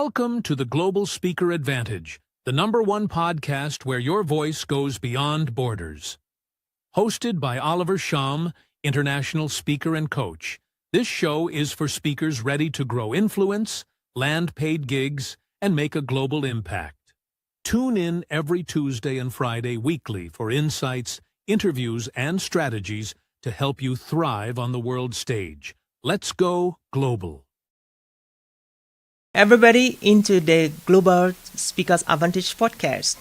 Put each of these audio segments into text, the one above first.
Welcome to the Global Speaker Advantage, the #1 podcast where your voice goes beyond borders. Hosted by Oliver Shum, international speaker and coach, this show is for speakers ready to grow influence, land paid gigs, and make a global impact. Tune in every Tuesday and Friday weekly for insights, interviews, and strategies to help you thrive on the world stage. Let's go global. Everybody into the Global Speakers Advantage podcast.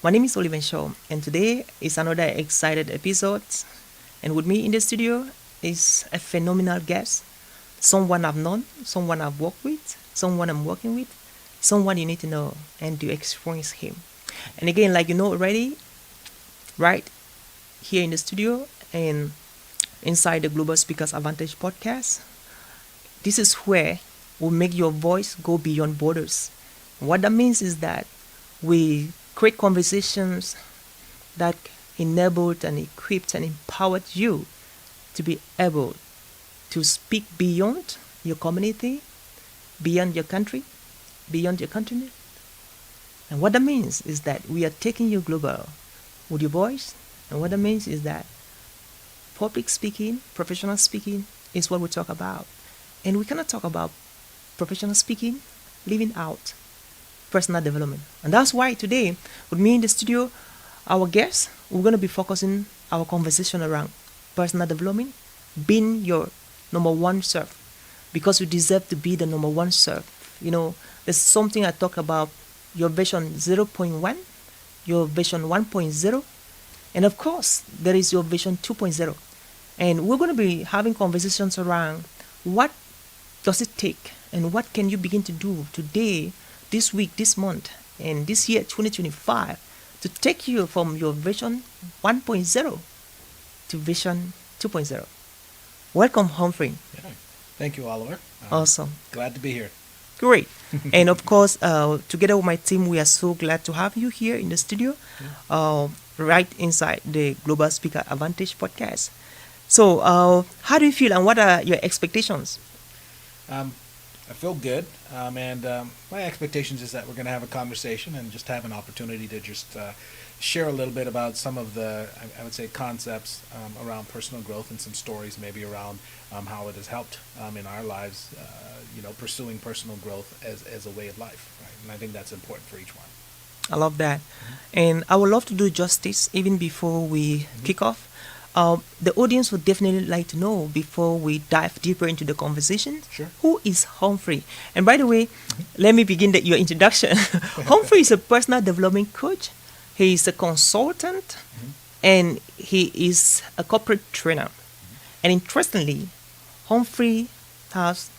My name is Oliver Shaw, and today is another excited episode. And with me in the studio is a phenomenal guest, someone I've known, someone I've worked with, someone I'm working with, someone you need to know and to experience him. And again, like you know already, right here in the studio and inside the Global Speakers Advantage podcast, this is where will make your voice go beyond borders. What that means is that we create conversations that enabled and equipped and empowered you to be able to speak beyond your community, beyond your country, beyond your continent. And what that means is that we are taking you global with your voice. And what that means is that public speaking, professional speaking is what we talk about. And we cannot talk about professional speaking, leaving out personal development. And that's why today, with me in the studio, our guests, we're going to be focusing our conversation around personal development, being your #1 self, because you deserve to be the #1 self. You know, there's something I talk about, your version 0.1, your version 1.0, and of course, there is your version 2.0. And we're going to be having conversations around what does it take and what can you begin to do today, this week, this month, and this year, 2025, to take you from your version 1.0 to version 2.0. Welcome, Humphrey. Yeah. Thank you, Oliver. Awesome. Glad to be here. Great. And of course, together with my team, we are so glad to have you here in the studio, right inside the Global Speaker Advantage podcast. So, how do you feel and what are your expectations? I feel good, and my expectations is that we're going to have a conversation and just have an opportunity to just share a little bit about some of the, I would say, concepts around personal growth and some stories maybe around how it has helped in our lives, pursuing personal growth as a way of life, right? And I think that's important for each one. I love that. And I would love to do justice even before we kick off. The audience would definitely like to know before we dive deeper into the conversation. Sure. Who is Humphrey? And by the way, let me begin your introduction. Humphrey is a personal development coach. He is a consultant, and he is a corporate trainer. And interestingly, Humphrey has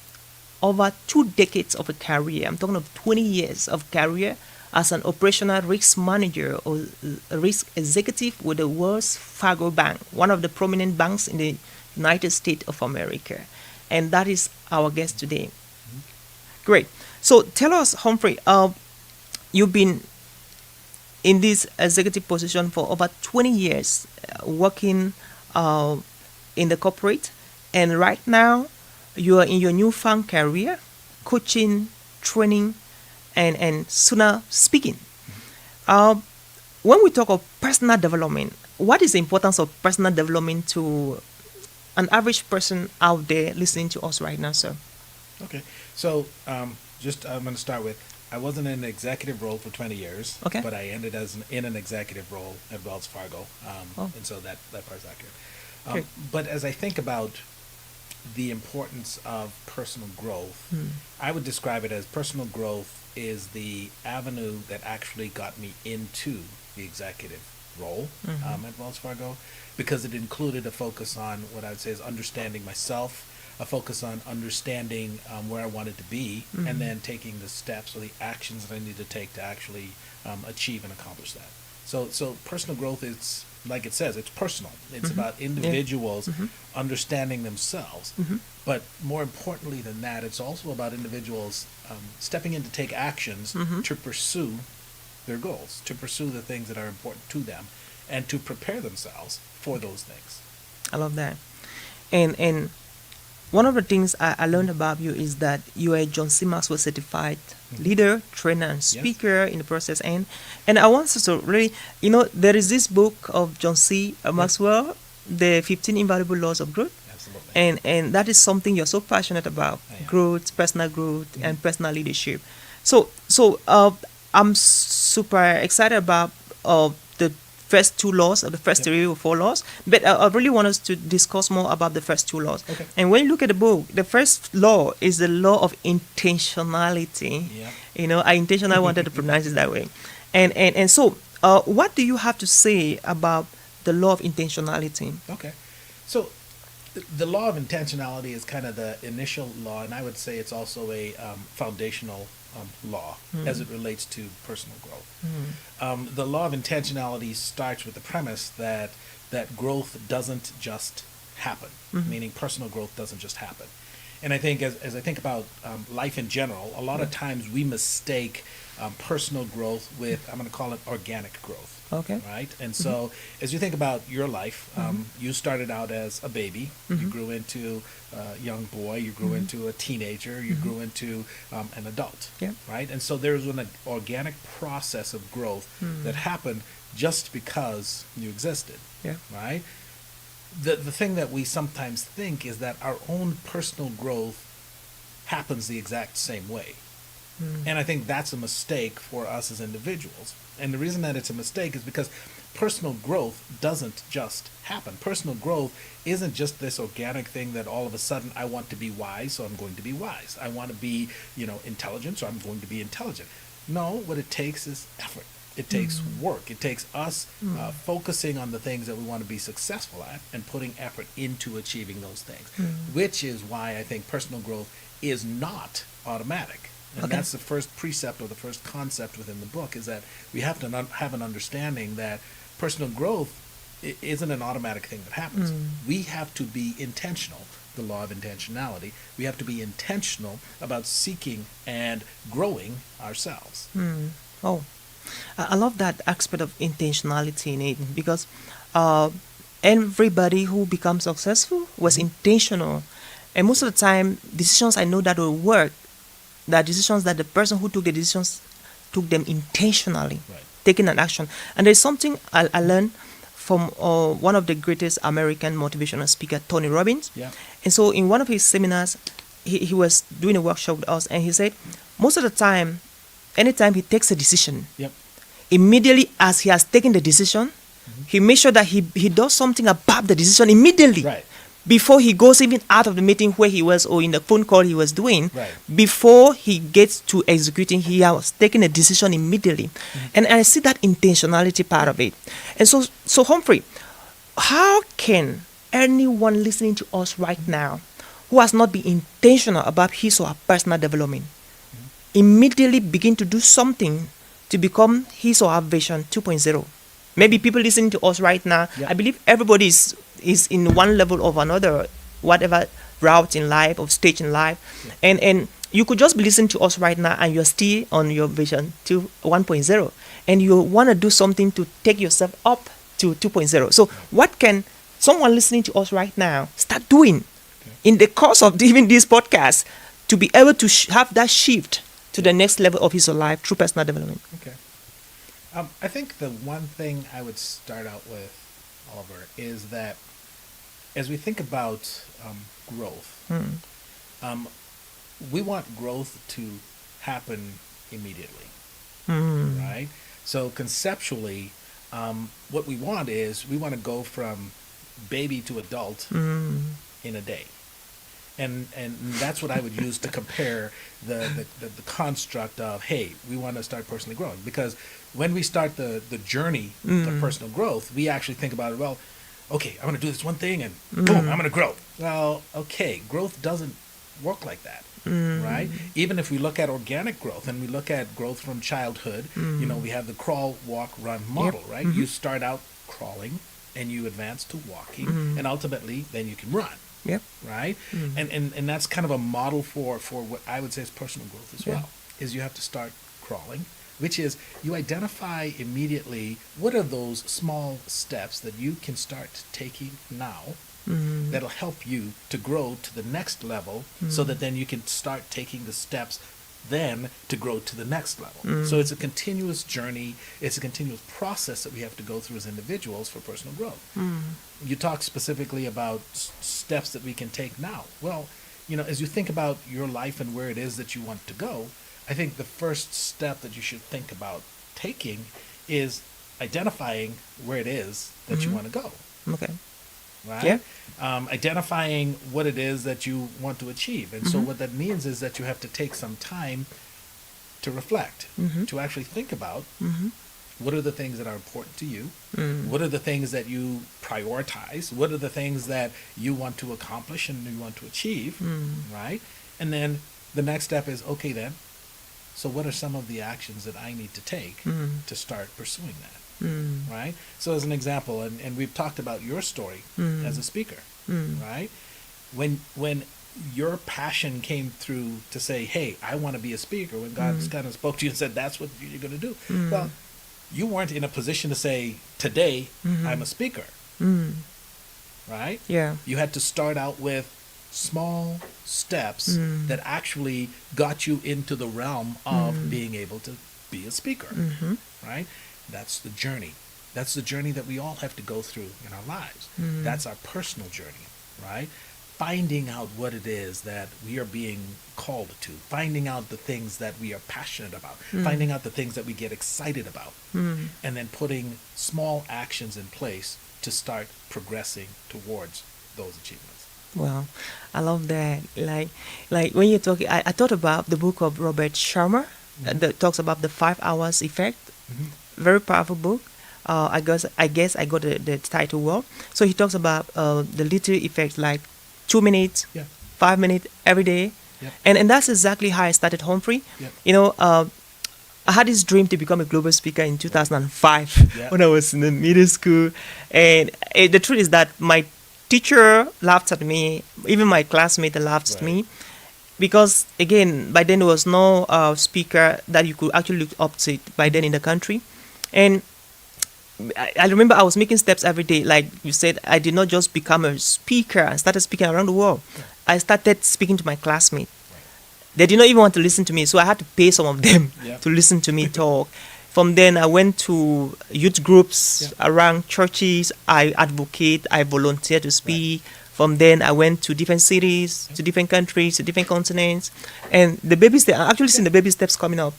over 2 decades of a career. I'm talking of 20 years of career as an operational risk manager or a risk executive with the Wells Fargo Bank, one of the prominent banks in the United States of America. And that is our guest today. Great. So tell us, Humphrey, you've been in this executive position for over 20 years, working in the corporate. And right now, you are in your newfound career, coaching, training, and sooner speaking. When we talk of personal development, what is the importance of personal development to an average person out there listening to us right now, sir? Okay. So I'm going to start with, I wasn't in an executive role for 20 years, Okay. but I ended in an executive role at Wells Fargo, and so that part's accurate. Okay. But as I think about the importance of personal growth, I would describe it as personal growth is the avenue that actually got me into the executive role at Wells Fargo, because it included a focus on what I would say is understanding myself, a focus on understanding where I wanted to be, and then taking the steps or the actions that I need to take to actually achieve and accomplish that. So personal growth is, like it says, it's personal. It's about individuals understanding themselves. But more importantly than that, it's also about individuals stepping in to take actions to pursue their goals, to pursue the things that are important to them, and to prepare themselves for those things. I love that. And one of the things I learned about you is that you are a John C. Maxwell certified leader, trainer, and speaker in the process. And I want to really, there is this book of John C. Maxwell, The 15 Invaluable Laws of Growth. Absolutely. And that is something you're so passionate about, I am. growth, personal growth, and personal leadership. So I'm super excited about the first two laws, or the first three or four laws, but I really want us to discuss more about the first two laws. Okay. And when you look at the book, the first law is the law of intentionality. Yeah. I intentionally wanted to pronounce it that way. And so, what do you have to say about the law of intentionality? Okay. So the law of intentionality is kind of the initial law, and I would say it's also a foundational law as it relates to personal growth. The law of intentionality starts with the premise that growth doesn't just happen, meaning personal growth doesn't just happen. And I think as I think about life in general, a lot of times we mistake personal growth with, I'm going to call it organic growth. Okay. Right? And so as you think about your life, you started out as a baby, you grew into a young boy, you grew into a teenager, you grew into an adult. Yeah. Right? And so there's an organic process of growth that happened just because you existed. Yeah. Right? The thing that we sometimes think is that our own personal growth happens the exact same way. And I think that's a mistake for us as individuals. And the reason that it's a mistake is because personal growth doesn't just happen. Personal growth isn't just this organic thing that all of a sudden I want to be wise, so I'm going to be wise. I want to be, intelligent, so I'm going to be intelligent. No, what it takes is effort. It takes work. It takes us focusing on the things that we want to be successful at and putting effort into achieving those things, which is why I think personal growth is not automatic. And that's the first precept or the first concept within the book, is that we have to have an understanding that personal growth isn't an automatic thing that happens. We have to be intentional, the law of intentionality. We have to be intentional about seeking and growing ourselves. Oh, I love that aspect of intentionality in it, because everybody who becomes successful was intentional. And most of the time, decisions I know that will work, the decisions that the person who took the decisions took them intentionally, taking an action. And there's something I learned from one of the greatest American motivational speaker, Tony Robbins. Yeah. And so in one of his seminars, he was doing a workshop with us, and he said, most of the time, anytime he takes a decision, immediately as he has taken the decision, he makes sure that he does something about the decision immediately. Right. Before he goes even out of the meeting where he was, or in the phone call he was doing, Right. before he gets to executing, he has taken a decision immediately. And I see that intentionality part of it. And so Humphrey, how can anyone listening to us right now who has not been intentional about his or her personal development immediately begin to do something to become his or her version 2.0? Maybe people listening to us right now, I believe everybody is in one level or another, whatever route in life or stage in life. And you could just be listening to us right now and you're still on your vision to 1.0. And you want to do something to take yourself up to 2.0. So what can someone listening to us right now start doing in the course of even this podcast to be able to have that shift to the next level of his life through personal development? Okay. I think the one thing I would start out with, Oliver, is that as we think about growth, we want growth to happen immediately, right? So conceptually, what we want is we want to go from baby to adult in a day. And that's what I would use to compare the construct of, hey, we want to start personally growing. Because when we start the journey of personal growth, we actually think about it, well, okay, I'm going to do this one thing and boom, I'm going to grow. Well, okay, growth doesn't work like that, right? Even if we look at organic growth and we look at growth from childhood, we have the crawl, walk, run model, right? You start out crawling and you advance to walking and ultimately then you can run. Yep. Right? And that's kind of a model for what I would say is personal growth as well, is you have to start crawling, which is you identify immediately what are those small steps that you can start taking now that'll help you to grow to the next level, so that then you can start taking the steps then to grow to the next level. So it's a continuous journey. It's a continuous process that we have to go through as individuals for personal growth. You talk specifically about steps that we can take now. Well, as you think about your life and where it is that you want to go, I think the first step that you should think about taking is identifying where it is that you want to go. Okay. Right? Yeah. Identifying what it is that you want to achieve. And so what that means is that you have to take some time to reflect, to actually think about what are the things that are important to you, what are the things that you prioritize, what are the things that you want to accomplish and you want to achieve, right? And then the next step is, okay then, so what are some of the actions that I need to take to start pursuing that? Right? So as an example, and we've talked about your story as a speaker, right? When your passion came through to say, hey, I want to be a speaker, when God kind of spoke to you and said, that's what you're going to do. Well, you weren't in a position to say, today, I'm a speaker, right? Yeah. You had to start out with small steps that actually got you into the realm of being able to be a speaker, right? That's the journey. That's the journey that we all have to go through in our lives. That's our personal journey, right? Finding out what it is that we are being called to, finding out the things that we are passionate about, finding out the things that we get excited about, and then putting small actions in place to start progressing towards those achievements. Wow, I love that. Like when you're talking, I thought about the book of Robert Sharma that talks about the 5 hours effect. Very powerful book. I guess I got the title well. So he talks about the little effects, like 2 minutes, 5 minutes every day, and that's exactly how I started Humphrey. I had this dream to become a global speaker in 2005 when I was in the middle school, and the truth is that my teacher laughed at me, even my classmate laughed at me, because again, by then there was no speaker that you could actually look up to by then in the country. And I remember I was making steps every day. Like you said, I did not just become a speaker. I started speaking around the world. I started speaking to my classmates. They did not even want to listen to me, so I had to pay some of them to listen to me talk. From then, I went to youth groups around churches. I advocate. I volunteer to speak. From then, I went to different cities, to different countries, to different continents. And the baby steps, I'm actually seeing the baby steps coming up.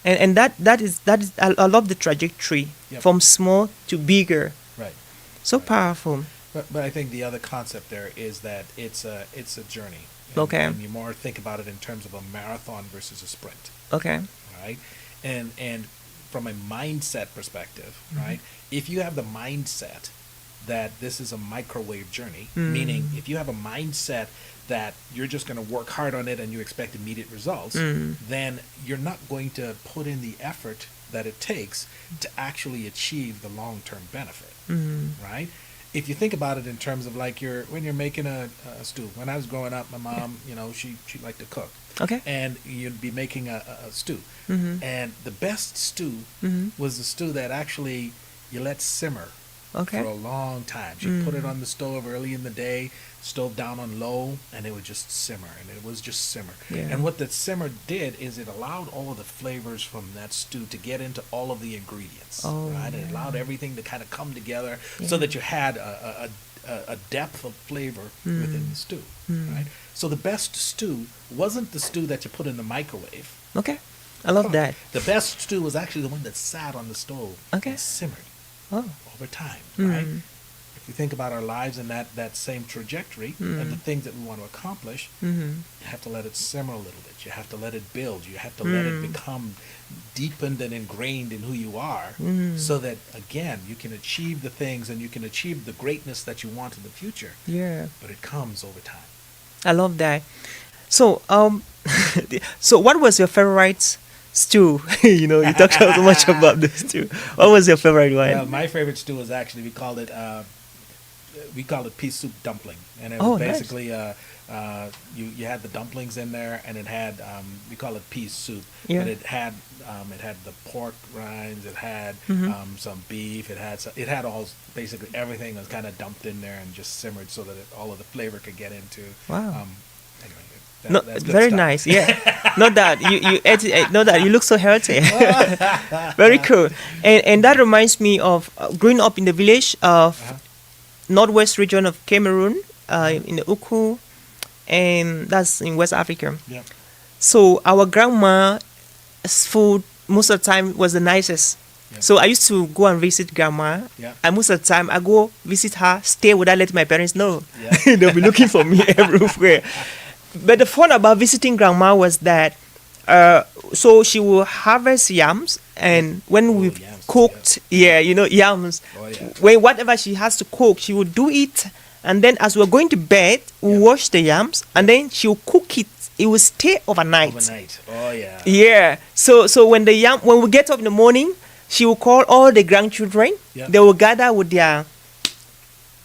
And that is I love the trajectory from small to bigger. Right. So powerful. But I think the other concept there is that it's a journey. Okay. And you more think about it in terms of a marathon versus a sprint. Okay. Right. And from a mindset perspective, right? If you have the mindset that this is a microwave journey, meaning if you have a mindset that you're just going to work hard on it and you expect immediate results, then you're not going to put in the effort that it takes to actually achieve the long-term benefit, right? If you think about it in terms of like when you're making a stew. When I was growing up, my mom, she liked to cook. Okay. And you'd be making a stew. And the best stew was the stew that actually you let simmer for a long time. She put it on the stove early in the day, stove down on low, and it would just simmer, and it was just simmer. And what the simmer did is it allowed all of the flavors from that stew to get into all of the ingredients, right? It allowed everything to kind of come together so that you had a depth of flavor within the stew, right? So the best stew wasn't the stew that you put in the microwave. Okay. I love that. The best stew was actually the one that sat on the stove and simmered over time, right? If we think about our lives in that same trajectory and the things that we want to accomplish, you have to let it simmer a little bit. You have to let it build. You have to let it become deepened and ingrained in who you are so that, again, you can achieve the things and you can achieve the greatness that you want in the future. Yeah. But it comes over time. I love that. So, so what was your favorite stew? You talked so much about the stew. What was your favorite one? Well, my favorite stew was actually we called it pea soup dumpling, and it was basically you had the dumplings in there, and it had we call it pea soup, Yeah. but it had the pork rinds, it had some beef, it had all basically everything was kind of dumped in there and just simmered so that all of the flavor could get into. Wow. Anyway, No, that's good very stuff. nice. Yeah. Not that you ate it, not that you look so healthy. Very cool. And that reminds me of growing up in the village of northwest region of Cameroon, in the Uku, and that's in West Africa. Yeah. So our grandma's food most of the time was the nicest. Yeah. So I used to go and visit grandma, Yeah. and most of the time I go visit her, stay without letting my parents know. Yeah. They'll be looking for me everywhere. But the fun about visiting grandma was that, so she will harvest yams, and when we yams, cooked, yams, Oh, yeah. when whatever she has to cook, she would do it, and then as we're going to bed, we wash the yams, and then she'll cook it. It will stay overnight. Overnight. Oh yeah. Yeah. So when we get up in the morning, she will call all the grandchildren. Yeah. They will gather with their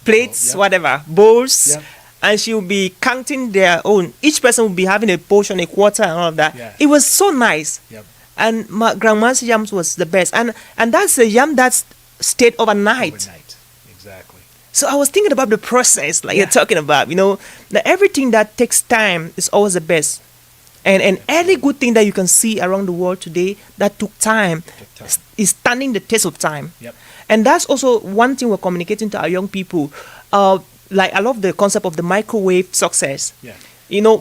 plates, Yeah. whatever, bowls, Yeah. and she will be counting their own. Each person will be having a portion, a quarter, and all of that. Yeah. It was so nice. Yep. And my grandma's yams was the best. And that's a yam that stayed overnight. Overnight. Exactly. So I was thinking about the process, like you're talking about, that everything that takes time is always the best. And any good thing that you can see around the world today that took time, is standing the test of time. Yep. And that's also one thing we're communicating to our young people. Like I love the concept of the microwave success. Yeah.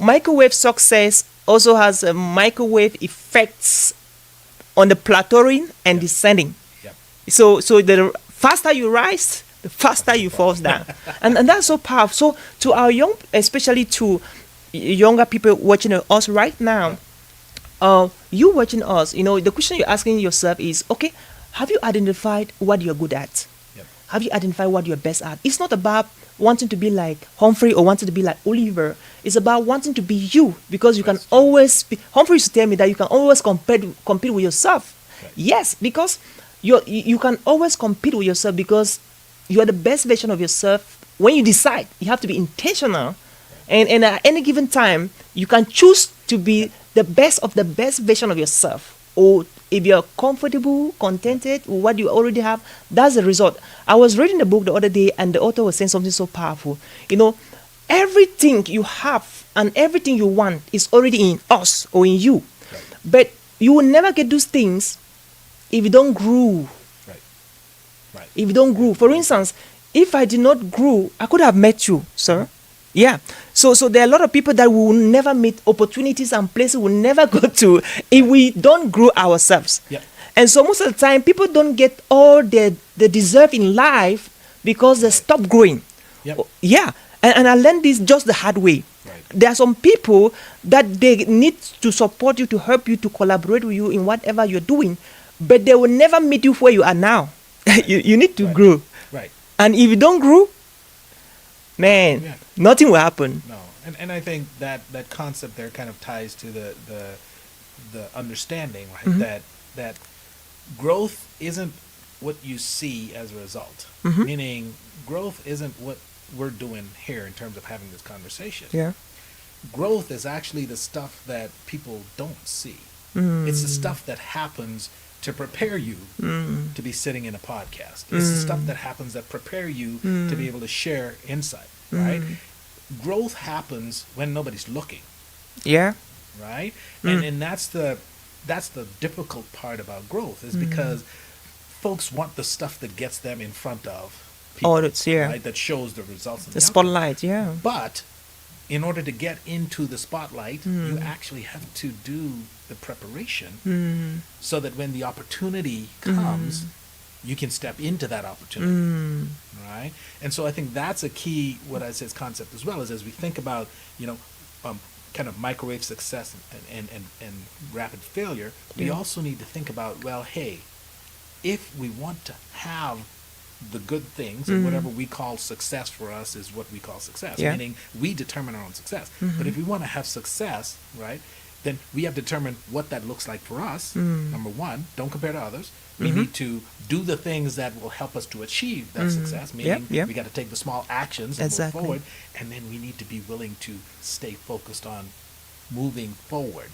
Microwave success also has a microwave effects on the plateauing and descending. Yep. So the faster you rise, the faster you fall down. and that's so powerful. So to our young, especially to younger people watching us right now, you watching us, the question you're asking yourself is, okay, have you identified what you're good at? Yep. Have you identified what you're best at? It's not about wanting to be like Humphrey or wanting to be like Oliver. It's about wanting to be you, because you can always be. Humphrey used to tell me that you can always compete with yourself. Right. Yes, because you can always compete with yourself because you are the best version of yourself. When you decide, you have to be intentional. And at any given time, you can choose to be the best of the best version of yourself. Or if you're comfortable, contented with what you already have, that's the result. I was reading the book the other day, and the author was saying something so powerful. Everything you have and everything you want is already in us or in you. Right. But you will never get those things if you don't grow. Right. Right. If you don't grow. For instance, if I did not grow, I could have met you, sir. Yeah. So there are a lot of people that we will never meet, opportunities and places we'll never go to if we don't grow ourselves. Yep. And so most of the time, people don't get all they deserve in life because they stop growing. Yep. Yeah. And I learned this just the hard way. Right. There are some people that they need to support you, to help you, to collaborate with you in whatever you're doing, but they will never meet you where you are now. You need to grow. Right. And if you don't grow, man, nothing will happen. No. And I think that concept there kind of ties to the understanding, right? That growth isn't what you see as a result. Meaning growth isn't what we're doing here in terms of having this conversation. Yeah. Growth is actually the stuff that people don't see. It's the stuff that happens to prepare you to be sitting in a podcast. It's the stuff that happens that prepare you to be able to share insight, right? Growth happens when nobody's looking, Yeah. right? And that's the difficult part about growth, is because folks want the stuff that gets them in front of people, right? That shows the results. The spotlight, yeah. But in order to get into the spotlight, you actually have to do the preparation so that when the opportunity comes, you can step into that opportunity, right? And so I think that's a key, what I say is concept as well, is as we think about, kind of microwave success and rapid failure, we also need to think about, well, hey, if we want to have the good things, and whatever we call success for us is what we call success, meaning we determine our own success. But if we want to have success, right, then we have determined what that looks like for us. Number one, don't compare to others. We need to do the things that will help us to achieve that success, meaning we got to take the small actions and move forward, and then we need to be willing to stay focused on moving forward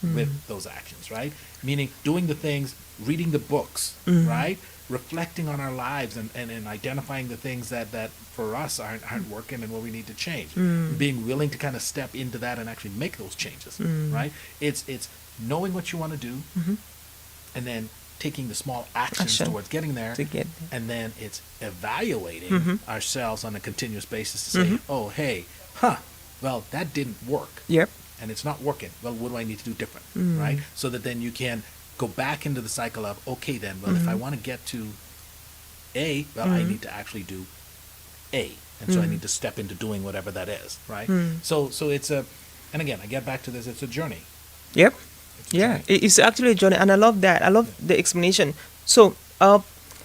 with those actions, right? Meaning doing the things, reading the books, right? Reflecting on our lives and identifying the things that for us aren't working and what we need to change. Being willing to kind of step into that and actually make those changes, right? It's knowing what you want to do and then taking the small actions towards getting there, and then it's evaluating ourselves on a continuous basis to say, oh, hey, well, that didn't work. Yep. And it's not working. Well, what do I need to do different, right? So that then you can go back into the cycle of, okay, then, well, if I want to get to A, well, I need to actually do A. And so I need to step into doing whatever that is, right? So it's and again, I get back to this, it's a journey. Yep. It's a Yeah, journey. it's actually a journey, and I love that. I love the explanation. So,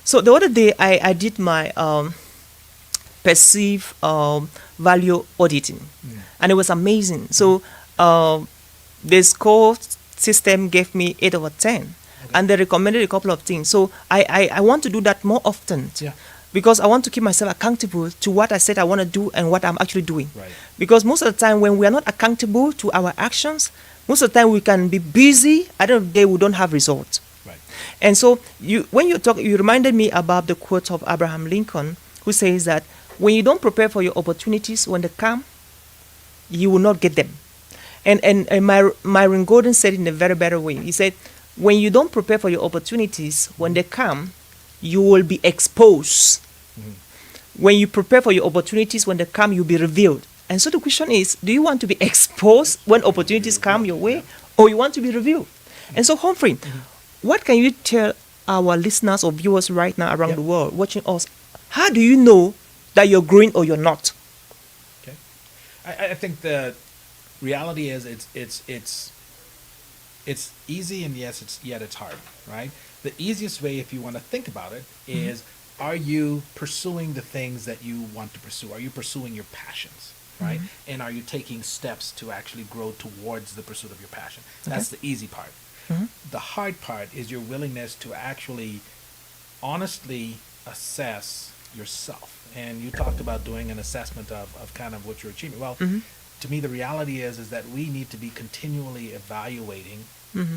so the other day I did my perceive value auditing, and it was amazing. So, the score system gave me 8 over 10, and they recommended a couple of things. So I want to do that more often. Yeah. Because I want to keep myself accountable to what I said I want to do and what I'm actually doing. Right. Because most of the time when we are not accountable to our actions, most of the time we can be busy, at the end of the day we don't have results. Right. And so when you talk, you reminded me about the quote of Abraham Lincoln, who says that when you don't prepare for your opportunities, when they come, you will not get them. And Myron Golden said it in a very better way. He said, when you don't prepare for your opportunities, when they come, you will be exposed. When you prepare for your opportunities, when they come, you'll be revealed. And so the question is, do you want to be exposed when opportunities come your way, or you want to be revealed? And so, Humphrey, what can you tell our listeners or viewers right now around the world watching us? How do you know that you're growing or you're not? Okay. I think the reality is it's easy, and yes, yet it's hard, right? The easiest way, if you want to think about it, is are you pursuing the things that you want to pursue? Are you pursuing your passions, right? And are you taking steps to actually grow towards the pursuit of your passion? That's the easy part. The hard part is your willingness to actually honestly assess yourself. And you talked about doing an assessment of kind of what you're achieving. Well, to me, the reality is that we need to be continually evaluating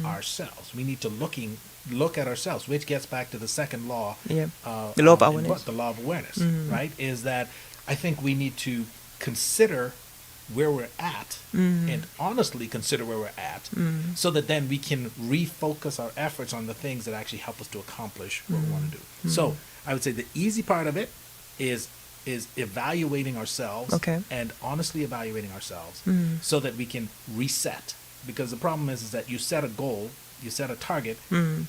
ourselves. We need to look at ourselves, which gets back to the second law. The law of awareness. The law of awareness, right? Is that I think we need to consider where we're at and honestly consider where we're at so that then we can refocus our efforts on the things that actually help us to accomplish what we want to do. So I would say the easy part of it is evaluating ourselves and honestly evaluating ourselves so that we can reset. Because the problem is that you set a goal, you set a target,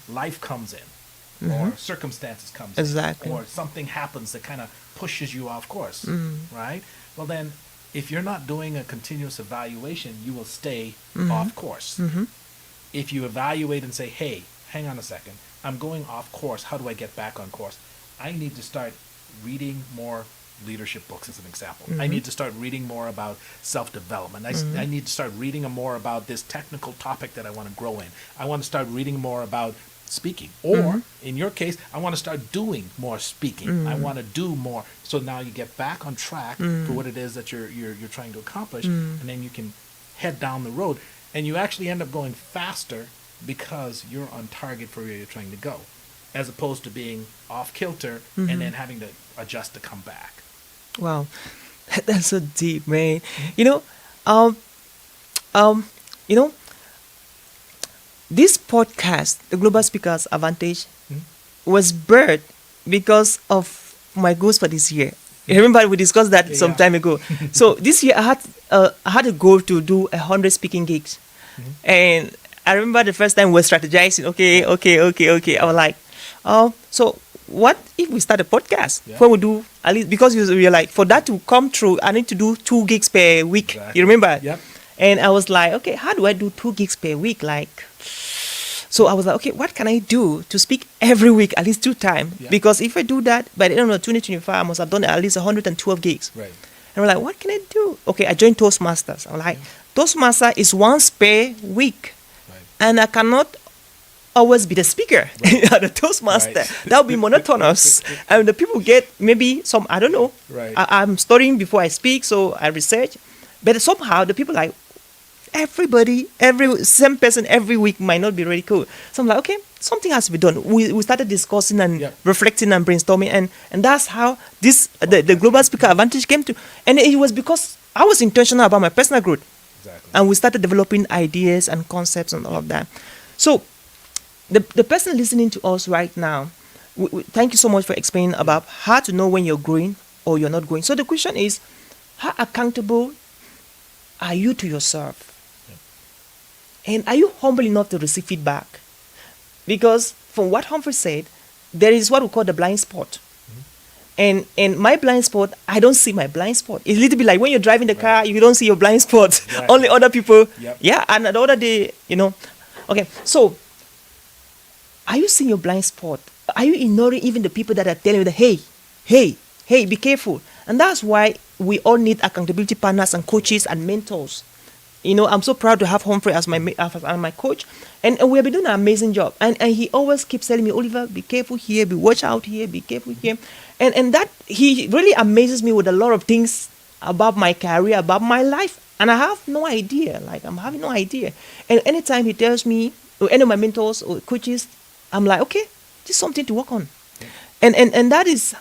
life comes in, or circumstances comes in, or something happens that kind of pushes you off course, right? Well then, if you're not doing a continuous evaluation, you will stay off course. If you evaluate and say, hey, hang on a second, I'm going off course, how do I get back on course? I need to start reading more leadership books, as an example. I need to start reading more about self-development. I need to start reading more about this technical topic that I want to grow in. I want to start reading more about speaking. Or, in your case, I want to start doing more speaking. I want to do more. So now you get back on track for what it is that you're trying to accomplish, and then you can head down the road. And you actually end up going faster because you're on target for where you're trying to go, as opposed to being off kilter and then having to adjust to come back. Wow, that's so deep, man. You know, this podcast, the Global Speakers Advantage, was birthed because of my goals for this year. You remember we discussed that some time ago. So this year I had a goal to do 100 speaking gigs, and I remember the first time we were strategizing. Okay. I was like, so what if we start a podcast where we do at least, because we were like, for that to come true, I need to do 2 gigs per week. You remember? Yep. And I was like, okay, how do I do 2 gigs per week? So I was like, okay, what can I do to speak every week at least 2 times? Because if I do that, by the end of 2025, I must have done at least 112 gigs. Right. And we're like, what can I do? Okay, I joined Toastmasters. I'm like, Toastmaster is once per week. Right. And I cannot always be the speaker, the Toastmaster. Right. That would be monotonous. And the people get maybe some, I don't know. Right. I'm studying before I speak, so I research. But somehow the people like, everybody, every same person every week might not be really cool. So I'm like, okay, something has to be done. We started discussing and reflecting and brainstorming, and that's how the global speaker advantage came to. And it was because I was intentional about my personal growth. Exactly. And we started developing ideas and concepts and all of that. So the person listening to us right now, thank you so much for explaining about how to know when you're growing or you're not growing. So the question is, how accountable are you to yourself? And are you humble enough to receive feedback? Because from what Humphrey said, there is what we call the blind spot. And my blind spot, I don't see my blind spot. It's a little bit like when you're driving the car, you don't see your blind spot. Right. Only other people. Yep. Yeah, and the other day, Okay, so are you seeing your blind spot? Are you ignoring even the people that are telling you that, hey, be careful? And that's why we all need accountability partners and coaches and mentors. I'm so proud to have Humphrey as my coach, and we have been doing an amazing job. And he always keeps telling me, Oliver, be careful here, watch out here, be careful here. And that he really amazes me with a lot of things about my career, about my life. And I have no idea. Like, I'm having no idea. And anytime he tells me, or any of my mentors or coaches, I'm like, okay, this is something to work on. And that is,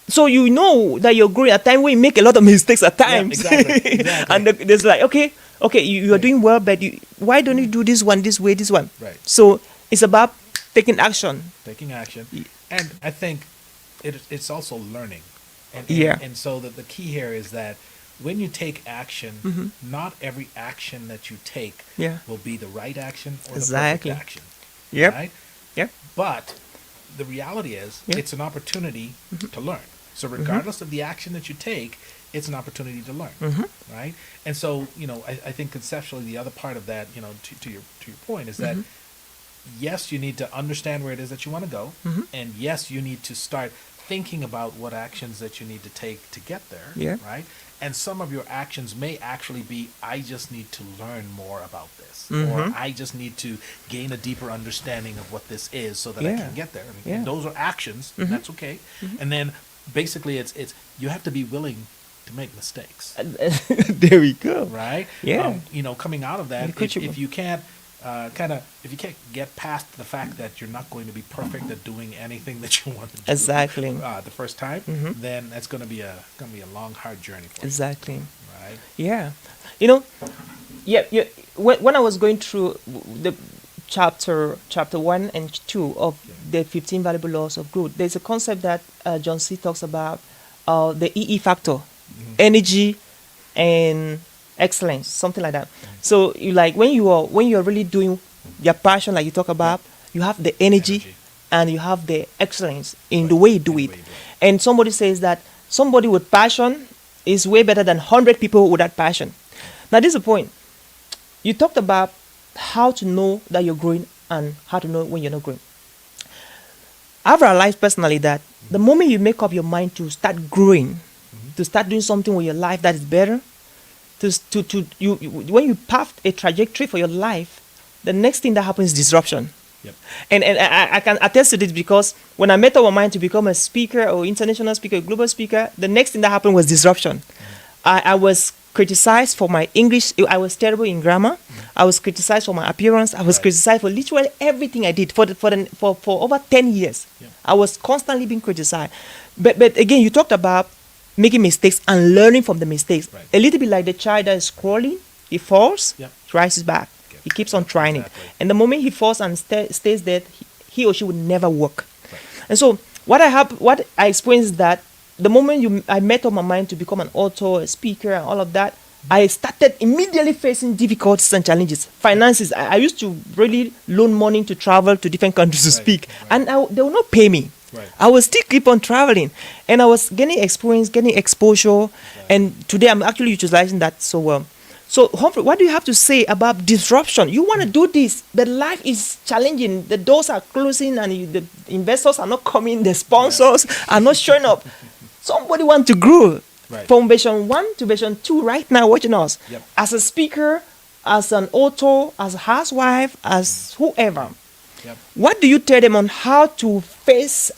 so you know that you're growing at a time where you make a lot of mistakes at times. Yeah, exactly. And there's like, okay, you are doing well, but why don't you do this one this way, this one? Right. So it's about taking action. Taking action. And I think it's also learning. And Yeah. And so the key here is that when you take action, not every action that you take will be the right action or Exactly. the perfect action. Yep. Right? Yep. But the reality is it's an opportunity to learn. So regardless of the action that you take, it's an opportunity to learn, right? And so, I think conceptually the other part of that, to your point is that yes, you need to understand where it is that you want to go, and yes, you need to start thinking about what actions that you need to take to get there, right? And some of your actions may actually be, I just need to learn more about this, or I just need to gain a deeper understanding of what this is so that I can get there. And those are actions, and that's okay. And then basically it's you have to be willing to make mistakes. There we go. Right? Yeah. Coming out of that, if you can't if you can't get past the fact that you're not going to be perfect at doing anything that you want to do Exactly. The first time, then that's going to be a long, hard journey for Exactly. you. Right? Yeah. When I was going through the chapter 1 and 2 of the 15 valuable laws of growth, there's a concept that John C. talks about, the EE factor, energy and excellence, something like that. So when you're really doing your passion, like you talk about, you have the energy and you have the excellence in the way you do it. And somebody says that somebody with passion is way better than 100 people without passion. Now, this is the point. You talked about how to know that you're growing and how to know when you're not growing. I've realized personally that the moment you make up your mind to start growing, to start doing something with your life that is better, when you path a trajectory for your life, the next thing that happens is disruption. Yep. And I can attest to this because when I made up my mind to become a speaker or international speaker, global speaker, the next thing that happened was disruption. I was criticized for my English. I was terrible in grammar. I was criticized for my appearance. I was criticized for literally everything I did for over 10 years. Yep. I was constantly being criticized. But again, you talked about making mistakes and learning from the mistakes. Right. A little bit like the child that is crawling, he falls, Yep. rises back. He keeps on trying it. And the moment he falls and stays there, he or she would never work. Right. And so what I experienced is that the moment I made up my mind to become an author, a speaker, and all of that, I started immediately facing difficulties and challenges. Finances, I used to really loan money to travel to different countries to speak. And they will not pay me. Right. I will still keep on traveling. And I was gaining experience, gaining exposure. And today I'm actually utilizing that so well. So, Humphrey, what do you have to say about disruption? You want to do this, but life is challenging. The doors are closing and the investors are not coming. The sponsors are not showing up. Somebody wants to grow. Right. From version 1 to version 2 right now watching us. Yep. As a speaker, as an author, as a housewife, as whoever, Yep. what do you tell them on how to face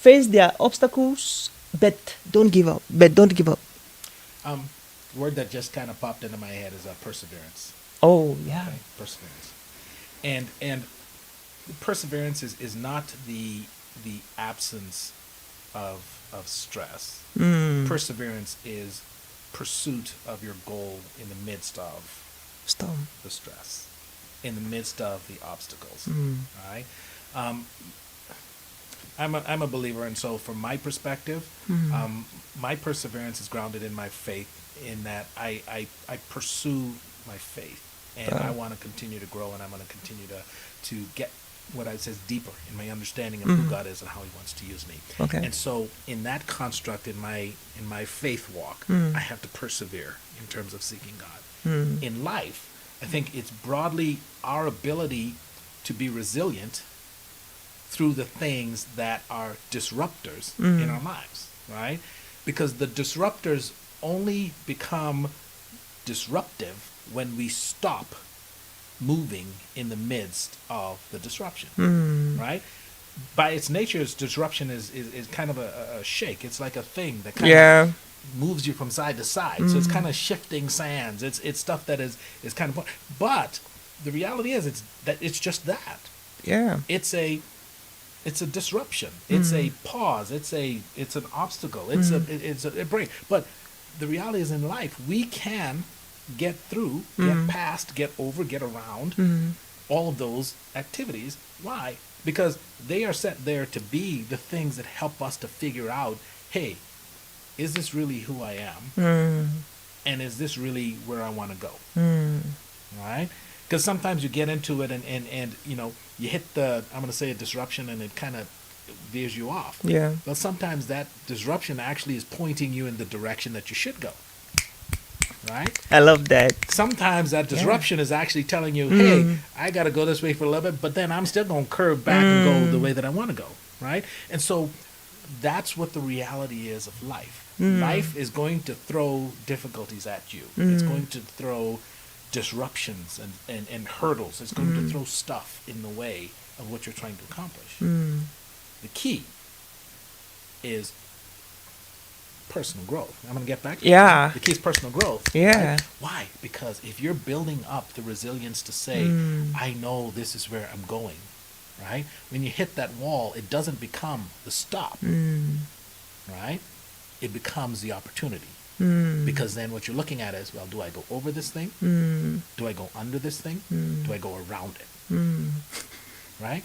their obstacles, but don't give up. Word that just kind of popped into my head is perseverance. Oh yeah. Okay, perseverance, and perseverance is not the absence of stress. Perseverance is pursuit of your goal in the midst of Storm. the stress, in the midst of the obstacles. All right. I'm a believer, and so from my perspective, my perseverance is grounded in my faith. In that I pursue my faith, and I want to continue to grow, and I want to continue to get what I says deeper in my understanding of who God is and how He wants to use me. Okay. And so, in that construct, in my faith walk, I have to persevere in terms of seeking God. In life, I think it's broadly our ability to be resilient through the things that are disruptors in our lives, right? Because the disruptors only become disruptive when we stop moving in the midst of the disruption, right? By its nature, disruption is kind of a shake. It's like a thing that kind of moves you from side to side. So it's kind of shifting sands. It's stuff that is kind of, but the reality is it's just that. Yeah. It's a disruption. It's a pause. It's an obstacle. It's a break. But the reality is, in life, we can get through, get past, get over, get around all of those activities. Why? Because they are set there to be the things that help us to figure out, hey, is this really who I am? And is this really where I want to go? Right? Because sometimes you get into it and you hit I'm going to say a disruption, and it kind of veers you off. Yeah. But sometimes that disruption actually is pointing you in the direction that you should go. Right? I love that. Sometimes that disruption is actually telling you, hey, I got to go this way for a little bit, but then I'm still going to curve back and go the way that I want to go. Right? And so that's what the reality is of life. Life is going to throw difficulties at you. It's going to throw disruptions and hurdles. It's going to throw stuff in the way of what you're trying to accomplish. The key is personal growth. I'm going to get back to that. The key is personal growth. Yeah. Right? Why? Because if you're building up the resilience to say, I know this is where I'm going, right? When you hit that wall, it doesn't become the stop, right? It becomes the opportunity. Because then what you're looking at is, well, do I go over this thing? Do I go under this thing? Do I go around it? Right?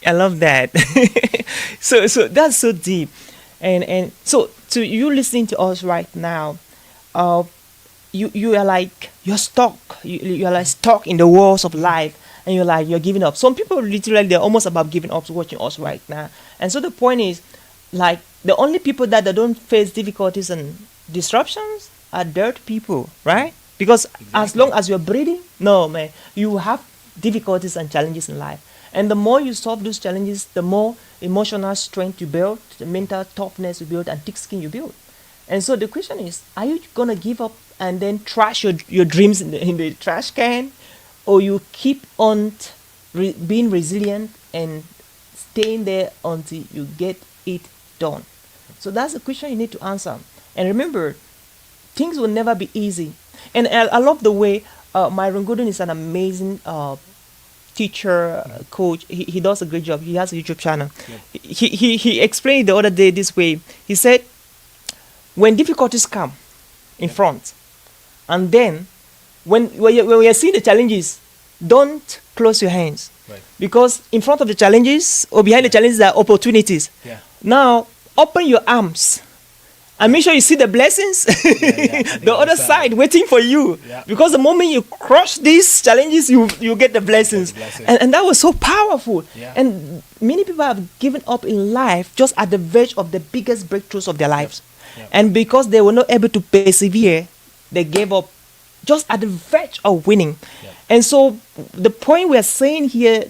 I love that. So that's so deep, and so to you listening to us right now, you are like you're stuck. You are like stuck in the walls of life, and you're giving up. Some people literally they're almost about giving up watching us right now. And so the point is, like the only people that don't face difficulties and disruptions are dirt people, right? Because as long as you're breathing, no man, you have difficulties and challenges in life. And the more you solve those challenges, the more emotional strength you build, the mental toughness you build, and thick skin you build. And so the question is, are you going to give up and then trash your dreams in the trash can? Or you keep on being resilient and staying there until you get it done? So that's the question you need to answer. And remember, things will never be easy. And I love the way Myron Golden is an amazing teacher, coach. He does a great job. He has a YouTube channel. He explained the other day this way. He said, when difficulties come in front, and then when we are seeing the challenges, don't close your hands. Right. Because in front of the challenges or behind the challenges are opportunities. Yeah. Now, open your arms and make sure you see the blessings, the other side waiting for you. Yeah. Because the moment you crush these challenges, you get the blessings. And that was so powerful. Yeah. And many people have given up in life just at the verge of the biggest breakthroughs of their lives. Yep. And because they were not able to persevere, they gave up just at the verge of winning. Yep. And so the point we are saying here,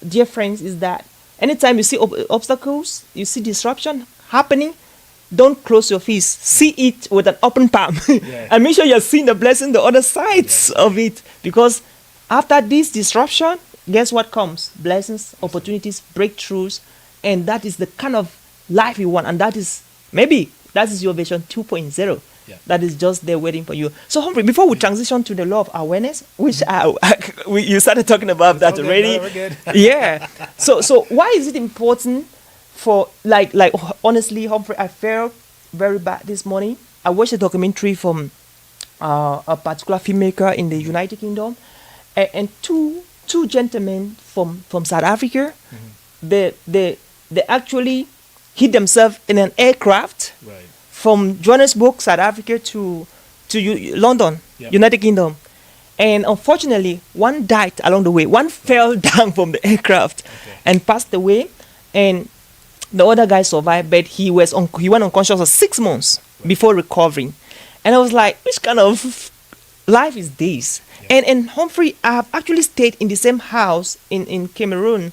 dear friends, is that anytime you see obstacles, you see disruption happening, don't close your fist. See it with an open palm. Yeah. And make sure you're seeing the blessing, the other sides of it. Because after this disruption, guess what comes? Blessings, opportunities, breakthroughs. And that is the kind of life you want. And that is, maybe, that is your version 2.0. Yeah. That is just there waiting for you. So, Humphrey, before we transition to the law of awareness, which you started talking about that Okay, already. we're good. Yeah. So why is it important for like honestly, Humphrey, I felt very bad this morning. I watched a documentary from a particular filmmaker in the United Kingdom, and two gentlemen from South Africa. They actually hid themselves in an aircraft Right. from Johannesburg, South Africa to London, Yep. United Kingdom. And unfortunately, one died along the way. One fell down from the aircraft and passed away. And the other guy survived, but he went unconscious for 6 months before recovering. And I was like, which kind of life is this? Yeah. And Humphrey, I have actually stayed in the same house in Cameroon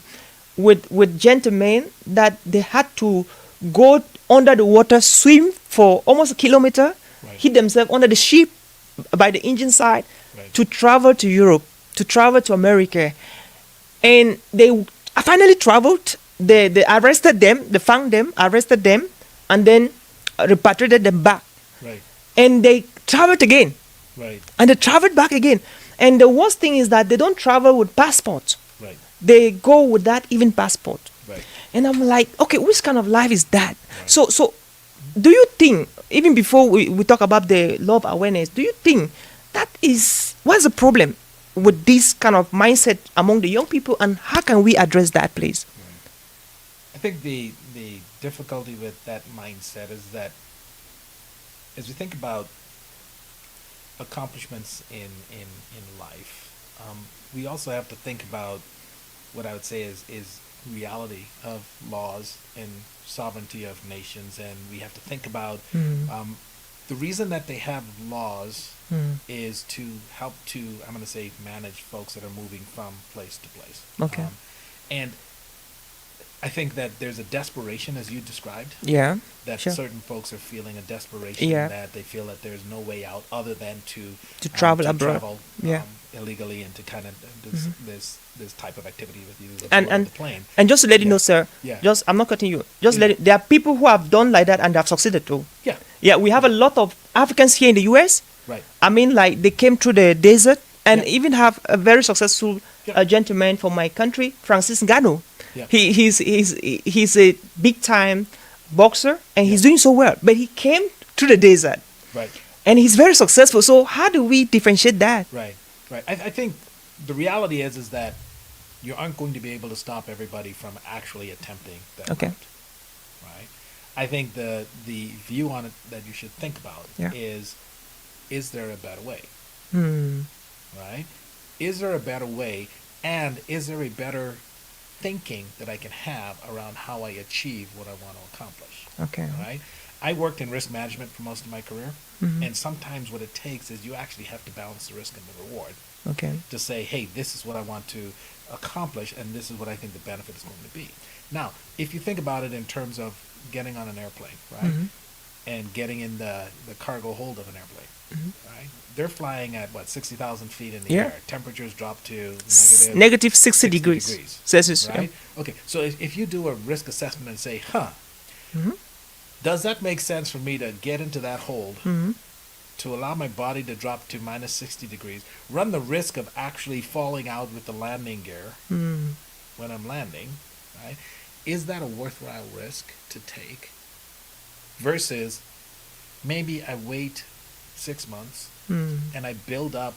with gentlemen that they had to go under the water, swim for almost a kilometer, hid themselves under the ship by the engine side to travel to Europe, to travel to America. And they finally traveled. They arrested them, they found them, arrested them, and then repatriated them back. Right. And they traveled again. Right. And they traveled back again. And the worst thing is that they don't travel with passport. Right. They go without even passport. Right. And I'm like, okay, which kind of life is that? Right. So do you think, even before we talk about the law of awareness, do you think that is, what's the problem with this kind of mindset among the young people, and how can we address that, please? I think the difficulty with that mindset is that as we think about accomplishments in life, we also have to think about what I would say is reality of laws and sovereignty of nations, and we have to think about the reason that they have laws is to help to, I'm going to say, manage folks that are moving from place to place. Okay. And I think that there's a desperation, as you described, Yeah. that Sure. certain folks are feeling a desperation, Yeah. that they feel that there's no way out other than to travel abroad. Yeah. Illegally, and to kind of this type of activity with you And the plane. And just to let you know, sir, Yeah. just I'm not cutting you. Just there are people who have done like that and they have succeeded too. Yeah. Yeah, we have a lot of Africans here in the US. Right. I mean, like they came through the desert and Yeah. even have a very successful Yeah. gentleman from my country, Francis Ngannou. Yeah. He's a big time boxer and he's doing so well. But he came through the desert. Right. And he's very successful. So how do we differentiate that? Right. Right. I think the reality is that you aren't going to be able to stop everybody from actually attempting that Okay. route. Right. I think the view on it that you should think about is there a better way? Right? Is there a better way, and is there a better thinking that I can have around how I achieve what I want to accomplish? Okay. Right? I worked in risk management for most of my career, and sometimes what it takes is you actually have to balance the risk and the reward Okay. to say, hey, this is what I want to accomplish, and this is what I think the benefit is going to be. Now, if you think about it in terms of getting on an airplane, right, and getting in the cargo hold of an airplane, right, they're flying at, 60,000 feet in the air. Temperatures drop to Negative 60 degrees Celsius. right? Okay, so if you do a risk assessment and say, does that make sense for me to get into that hold, to allow my body to drop to minus 60 degrees, run the risk of actually falling out with the landing gear when I'm landing, right? Is that a worthwhile risk to take? Versus maybe I wait 6 months and I build up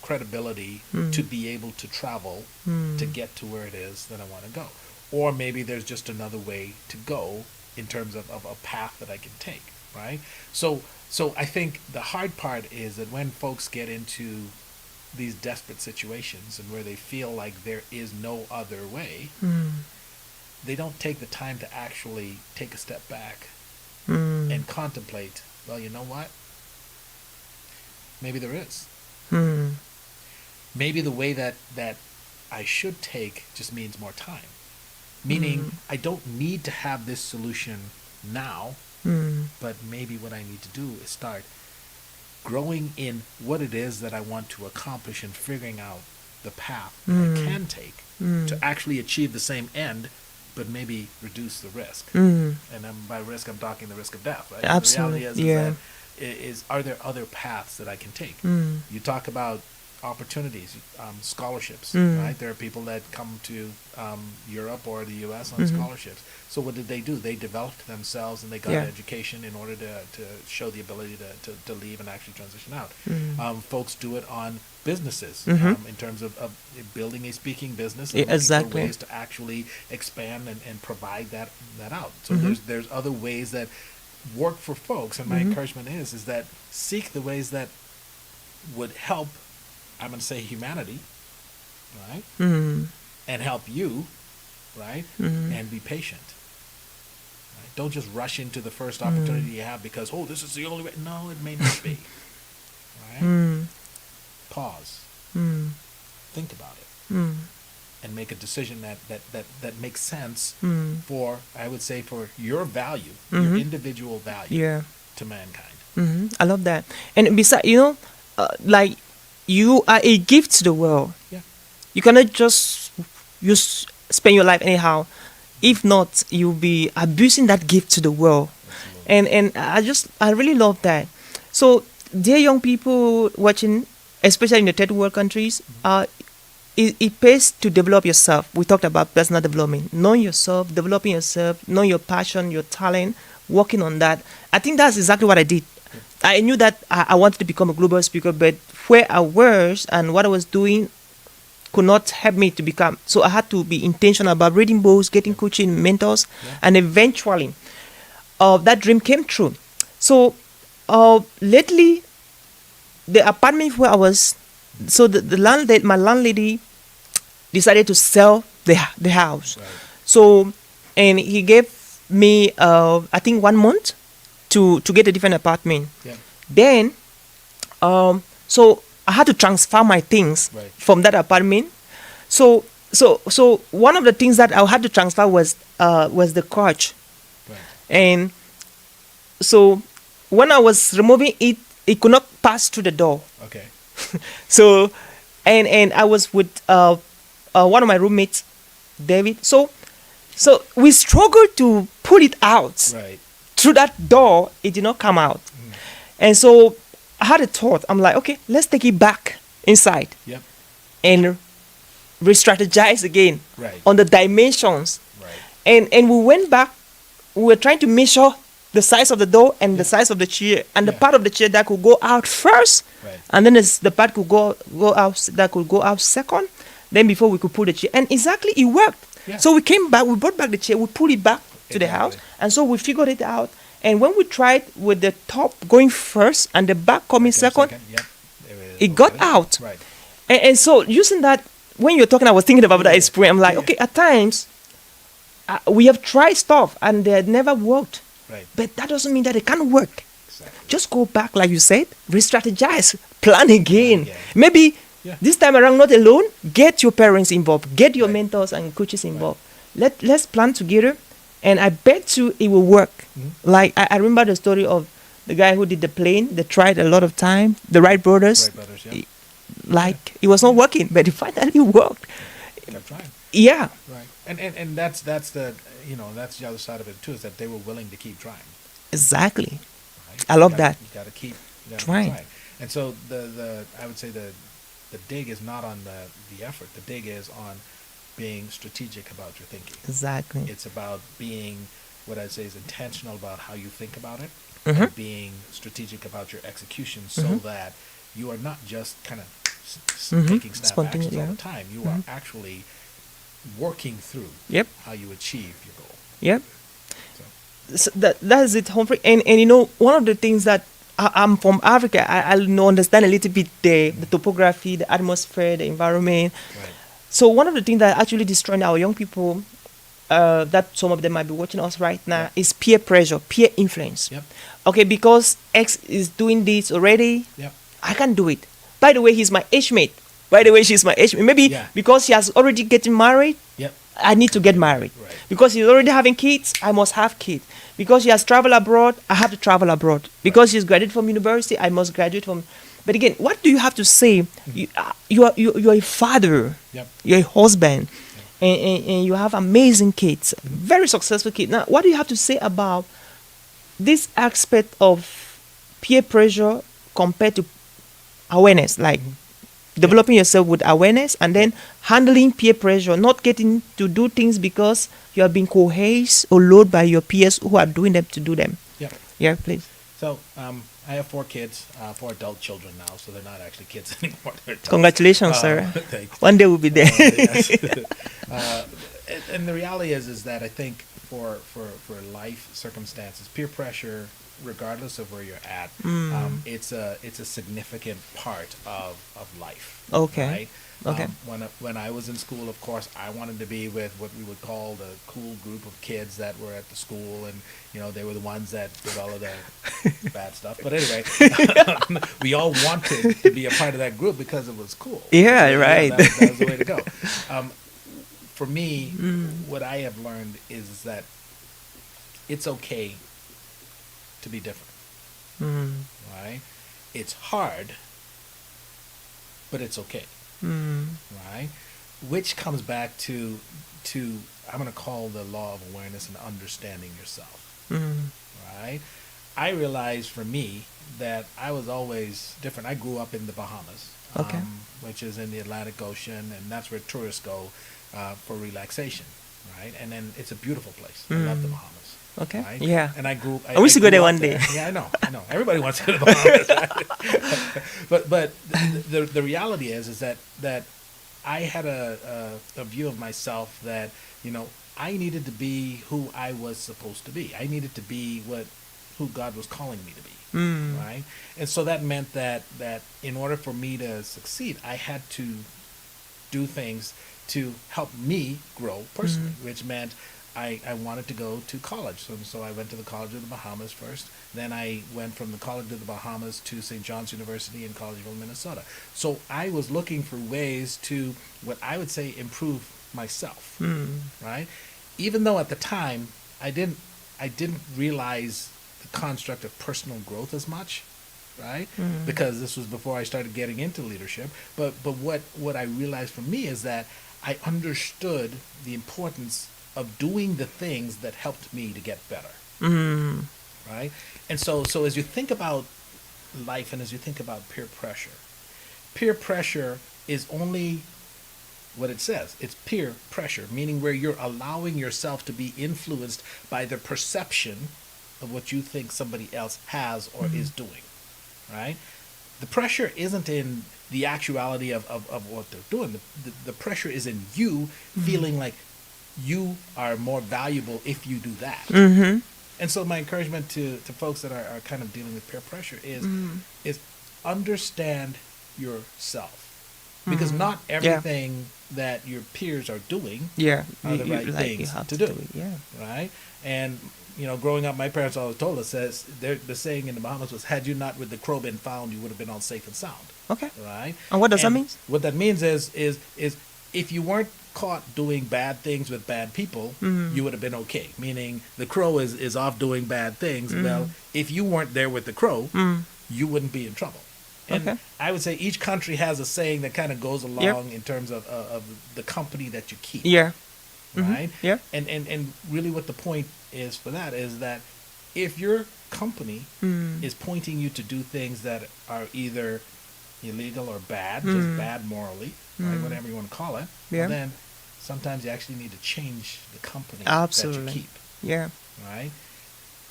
credibility to be able to travel to get to where it is that I want to go. Or maybe there's just another way to go in terms of a path that I can take, right? So I think the hard part is that when folks get into these desperate situations and where they feel like there is no other way, they don't take the time to actually take a step back and contemplate, well, you know what? Maybe there is. Maybe the way that I should take just means more time. Meaning, I don't need to have this solution now. But maybe what I need to do is start growing in what it is that I want to accomplish and figuring out the path that I can take to actually achieve the same end, but maybe reduce the risk. And by risk, I'm talking the risk of death. Right? Absolutely. The reality is are there other paths that I can take? You talk about opportunities, scholarships, right? There are people that come to Europe or the U.S. on scholarships. So what did they do? They developed themselves and they got an education in order to show the ability to leave and actually transition out. Folks do it on businesses in terms of building a speaking business and looking for ways to actually expand and provide that out. So there's other ways that work for folks, and my encouragement is that seek the ways that would help, I'm going to say, humanity, right? And help you, right? And be patient. Right? Don't just rush into the first opportunity you have because, this is the only way. No, it may not be. Right? Pause. Think about it. And make a decision that makes sense for, I would say, for your value, your individual value to mankind. I love that. And besides, like, you are a gift to the world. Yeah. You cannot just spend your life anyhow. If not, you'll be abusing that gift to the world. Absolutely. And I really love that. So, dear young people watching, especially in the third world countries, it pays to develop yourself. We talked about personal development. Knowing yourself, developing yourself, knowing your passion, your talent, working on that. I think that's exactly what I did. I knew that I wanted to become a global speaker, but where I was and what I was doing could not help me to become. So I had to be intentional about reading books, getting coaching, mentors, and eventually that dream came true. So lately, the apartment where I was, so my landlady decided to sell the house. Right. So, and he gave me, I think 1 month to get a different apartment. Yeah. Then, so I had to transfer my things from that apartment. So one of the things that I had to transfer was the couch. Right. And so when I was removing it, it could not pass through the door. Okay. So, and I was with one of my roommates, David. So we struggled to pull it out. Right. Through that door. It did not come out. And so I had a thought. I'm like, okay, let's take it back inside. Yep. And re-strategize again on the dimensions. Right. And we went back. We were trying to measure the size of the door and the size of the chair and the part of the chair that could go out first, and then the part could go out that could go out second. Then before we could pull the chair, and exactly it worked. Yeah. So we came back, we brought back the chair, we pulled it back to the house, and so we figured it out. And when we tried with the top going first and the back coming second, it got out. Right. And so using that, when you're talking, I was thinking about that experience. I'm like, okay, at times we have tried stuff and they never worked. Right. But that doesn't mean that it can't work. Exactly. Just go back, like you said, re-strategize, plan again. Yeah. Maybe this time around, not alone, get your parents involved, get your mentors and coaches involved. Let's plan together, and I bet you it will work. Like, I remember the story of the guy who did the plane. They tried a lot of time, the Wright brothers. Like, it was not working, but it finally worked. Kept trying. Yeah. Right. And that's the that's the other side of it too, is that they were willing to keep trying. Exactly. Right? I love that. You got to keep Trying. And so the I would say the dig is not on the effort. The dig is on being strategic about your thinking. Exactly. It's about being, what I'd say is intentional about how you think about it, and being strategic about your execution, so that you are not just kind of taking snap actions all the time. You are actually working through how you achieve your goal. Yep. So that is it, Humphrey. And one of the things that I'm from Africa, I understand a little bit the topography, the atmosphere, the environment. Right. So one of the things that actually destroying our young people, that some of them might be watching us right now, is peer pressure, peer influence. Yep. Okay, because X is doing this already, I can't do it. By the way, he's my age mate. By the way, she's my age mate. Maybe because he has already getting married, I need to get married. Right. Because he's already having kids, I must have kids. Because she has traveled abroad, I have to travel abroad. Because she's graduated from university, I must graduate from. But again, what do you have to say? You are a father, Yep. you're a husband, and you have amazing kids, very successful kids. Now, what do you have to say about this aspect of peer pressure compared to awareness? Like developing yourself with awareness and then handling peer pressure, not getting to do things because you are being coerced or lured by your peers who are doing them to do them. Yep. Yeah, please. So I have 4 kids, 4 adult children now, so they're not actually kids anymore. They're adults. Congratulations, sir. Thanks. One day we'll be there. Yes. And the reality is that I think for life circumstances, peer pressure, regardless of where you're at, it's a significant part of life. Okay. Right? Okay. When I was in school, of course, I wanted to be with what we would call the cool group of kids that were at the school, and they were the ones that did all of the bad stuff. But anyway, we all wanted to be a part of that group because it was cool. Yeah, So, right. that was the way to go. For me, what I have learned is that it's okay to be different. Right? It's hard, but it's okay. Right? Which comes back to I'm going to call the law of awareness and understanding yourself. Right? I realized for me that I was always different. I grew up in the Bahamas, Okay. which is in the Atlantic Ocean, and that's where tourists go for relaxation. Right? And then it's a beautiful place. I love the Bahamas. Okay. Right? Yeah. And I grew. I wish to go grew there up one day. Yeah, I know. Everybody wants to go to the Bahamas. Right? but the reality is that I had a view of myself that I needed to be who I was supposed to be. I needed to be who God was calling me to be. Right? And so that meant that in order for me to succeed, I had to do things to help me grow personally, which meant I wanted to go to college. So I went to the College of the Bahamas first. Then I went from the College of the Bahamas to St. John's University in Collegeville, Minnesota. So I was looking for ways to, what I would say, improve myself. Right? Even though at the time I didn't realize the construct of personal growth as much. Right? Because this was before I started getting into leadership. But what I realized for me is that I understood the importance of doing the things that helped me to get better. Right? And so as you think about life and as you think about peer pressure is only what it says. It's peer pressure, meaning where you're allowing yourself to be influenced by the perception of what you think somebody else has or is doing. Right? The pressure isn't in the actuality of what they're doing. The pressure is in you feeling like you are more valuable if you do that. And so my encouragement to folks that are kind of dealing with peer pressure is understand yourself. Because not everything that your peers are doing are the right things to do. Right? And growing up, my parents always told us, the saying in the Bahamas was, had you not with the crow been found, you would have been all safe and sound. Okay. Right? And what does that mean? What that means is if you weren't caught doing bad things with bad people, you would have been okay. Meaning the crow is off doing bad things. Well, if you weren't there with the crow, you wouldn't be in trouble. And I would say each country has a saying that kind of goes along in terms of the company that you keep. Right? And really what the point is for that is that if your company is pointing you to do things that are either illegal or bad, just bad morally, right, whatever you want to call it, well, then sometimes you actually need to change the company that you keep. Right?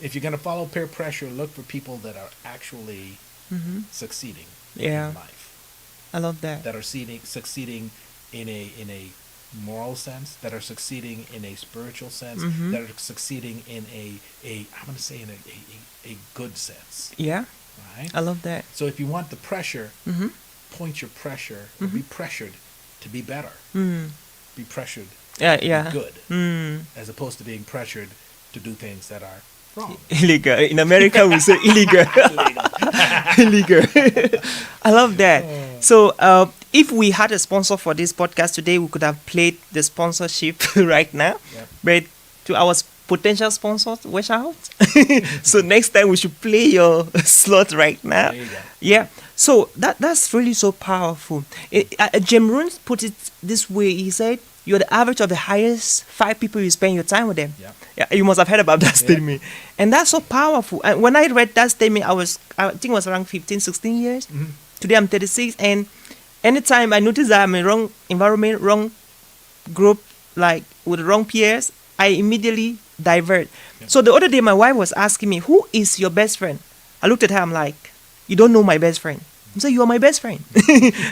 If you're going to follow peer pressure, look for people that are actually succeeding in life. I love that. That are succeeding in a moral sense, that are succeeding in a spiritual sense, that are succeeding in I'm going to say in a good sense. Right? I love that. So if you want the pressure, point your pressure, or be pressured to be better. Be pressured to be good, as opposed to being pressured to do things that are wrong. Illegal. In America, we say illegal. Illegal. I love that. So if we had a sponsor for this podcast today, we could have played the sponsorship right now. But to our potential sponsors, watch out. So next time we should play your slot right now. There you go. Yeah. So that's really so powerful. Jim Rohn put it this way. He said, "You're the average of the highest 5 people you spend your time with them." Yeah. You must have heard about that statement. And that's so powerful. And when I read that statement, I think it was around 15, 16 years. Mm-hmm. Today I'm 36. And anytime I notice that I'm in wrong environment, wrong group, like with the wrong peers, I immediately divert. Yeah. So the other day, my wife was asking me, "Who is your best friend?" I looked at her, I'm like, "You don't know my best friend." I said, "You are my best friend."